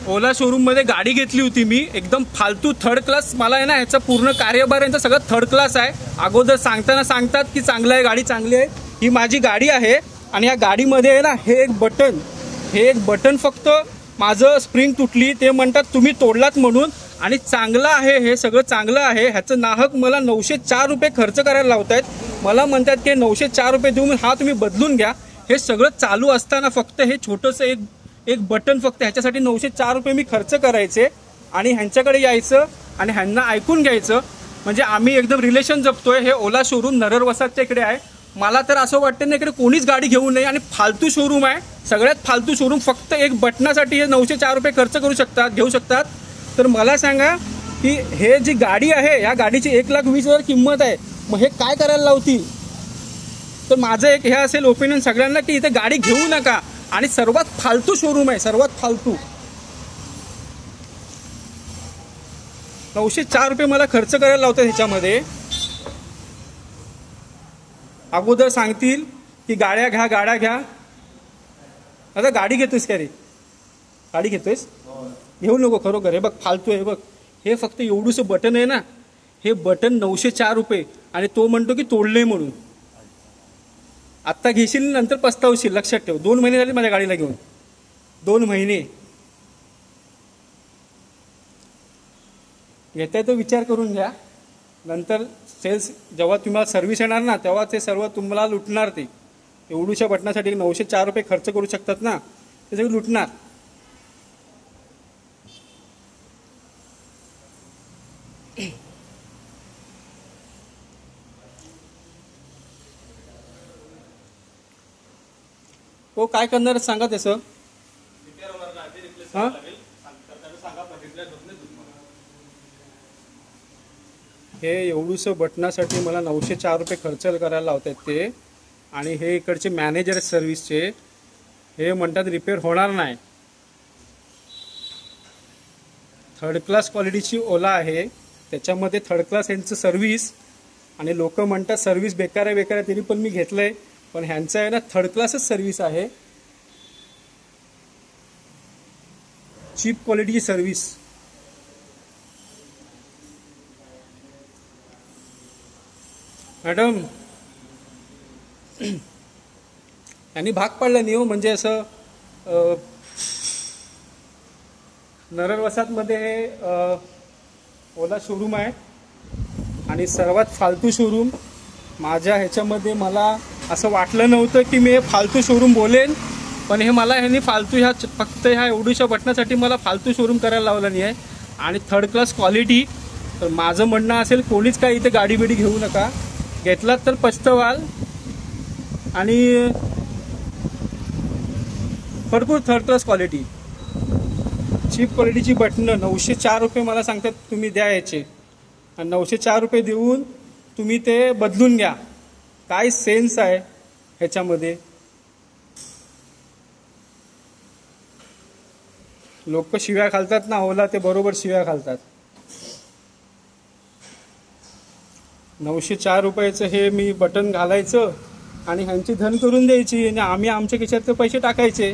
ओला शोरूममध्ये गाडी घेतली होती मी, एकदम फालतू थर्ड क्लास. मला आहे ना ह्याचा पूर्ण कार्यभार यांचा सगळं थर्ड क्लास आहे. अगोदर सांगताना सांगतात की चांगलं आहे, गाडी चांगली आहे. ही माझी गाडी आहे आणि या गाडीमध्ये आहे ना हे एक बटन फक्त माझं स्प्रिंग तुटली, ते म्हणतात तुम्ही तोडलात म्हणून. आणि चांगलं आहे, हे सगळं चांगलं आहे. ह्याचं नाहक मला 904 रुपये खर्च करायला लावतायत. मला म्हणतात की 904 रुपये देऊन हा तुम्ही बदलून घ्या. हे सगळं चालू असताना फक्त हे छोटंसं एक बटन, फक्त ह्याच्यासाठी 904 रुपये मी खर्च करायचे आणि ह्यांच्याकडे यायचं आणि ह्यांना ऐकून घ्यायचं. म्हणजे आम्ही एकदम रिलेशन जपतोय. हे ओला शोरूम नरर वसाहतच्या इकडे आहे. मला तर असं वाटतं ना इकडे कोणीच गाडी घेऊ नये आणि फालतू शोरूम आहे, सगळ्यात फालतू शोरूम. फक्त एक बटनासाठी हे 904 रुपये खर्च घेऊ शकतात. तर मला सांगा की हे जी गाडी आहे या गाडीची 1,20,000 किंमत आहे, मग हे काय करायला लावतील? तर माझं एक हे असेल ओपिनियन सगळ्यांना की इथे गाडी घेऊ नका. आणि सर्वात फालतू शोरूम आहे, सर्वात फालतू. 904 रुपये मला खर्च करायला लावतात ह्याच्यामध्ये. अगोदर सांगतील की गाड्या घ्या. आता गाडी घेतोयस का रे? गाडी घेतोयस? घेऊ नको खरोखर. हे बघ फालतू आहे. बघ हे फक्त एवढूसं बटन आहे ना, हे बटन 904 रुपये आणि तो म्हणतो की तोडले म्हणून. आत्ता घेशील नंतर पस्तावशील, लक्षात ठेव. 2 महिने झाले माझ्या गाडीला घेऊन, 2 महिने. घेताय तो विचार करून घ्या. नंतर सेल्स जेव्हा तुम्हाला सर्व्हिस येणार ना, तेव्हा ते सर्व तुम्हाला लुटणार. ते एवढूशा बटनासाठी 904 रुपये खर्च करू शकतात ना, ते सगळं लुटणार. हो काय करणार सांगा तसं. हां हे एवढूसं बटनासाठी मला 904 रुपये खर्च करायला लावत आहेत ते. आणि हे इकडचे मॅनेजर आहेत सर्व्हिसचे, हे म्हणतात रिपेअर होणार नाही. थर्ड क्लास क्वालिटीची ओला आहे, त्याच्यामध्ये थर्ड क्लास यांचं सर्व्हिस. आणि लोक म्हणतात सर्व्हिस बेकार आहे, तरी पण मी घेतलं आहे. पण ह्यांचं आहे ना थर्ड क्लासच सर्व्हिस आहे, चीप क्वालिटीची सर्व्हिस. मॅडम यांनी भाग पाडला नाही हो. म्हणजे असं नरर वसाहतमध्ये हे ओला शोरूम आहे आणि सर्वात फालतू शोरूम. माझ्या ह्याच्यामध्ये मला असं वाटलं नव्हतं की मी हे फालतू शोरूम बोलेन, पण हे मला ह्यांनी फालतू फक्त ह्या एवढ्याशा बटनासाठी मला फालतू शोरूम करायला लावला नाही आहे. आणि थर्ड क्लास क्वालिटी. तर माझं म्हणणं असेल कोणीच काय इथे गाडी बिडी घेऊ नका. घेतलात तर पछतावाल. आणि भरपूर थर्ड क्लास क्वालिटी, चीप क्वालिटीची बटणं 904 रुपये मला सांगतात तुम्ही द्या याचे. आणि 904 रुपये देऊन तुम्ही ते बदलून घ्या. काय सेन्स आहे ह्याच्यामध्ये? लोक शिव्या घालतात ना ओला, ते बरोबर शिव्या घालतात. 904 रुपयाचं हे मी बटन घालायचं आणि ह्यांची धन करून द्यायची आणि आम्ही आमच्या खिशात ते पैसे टाकायचे.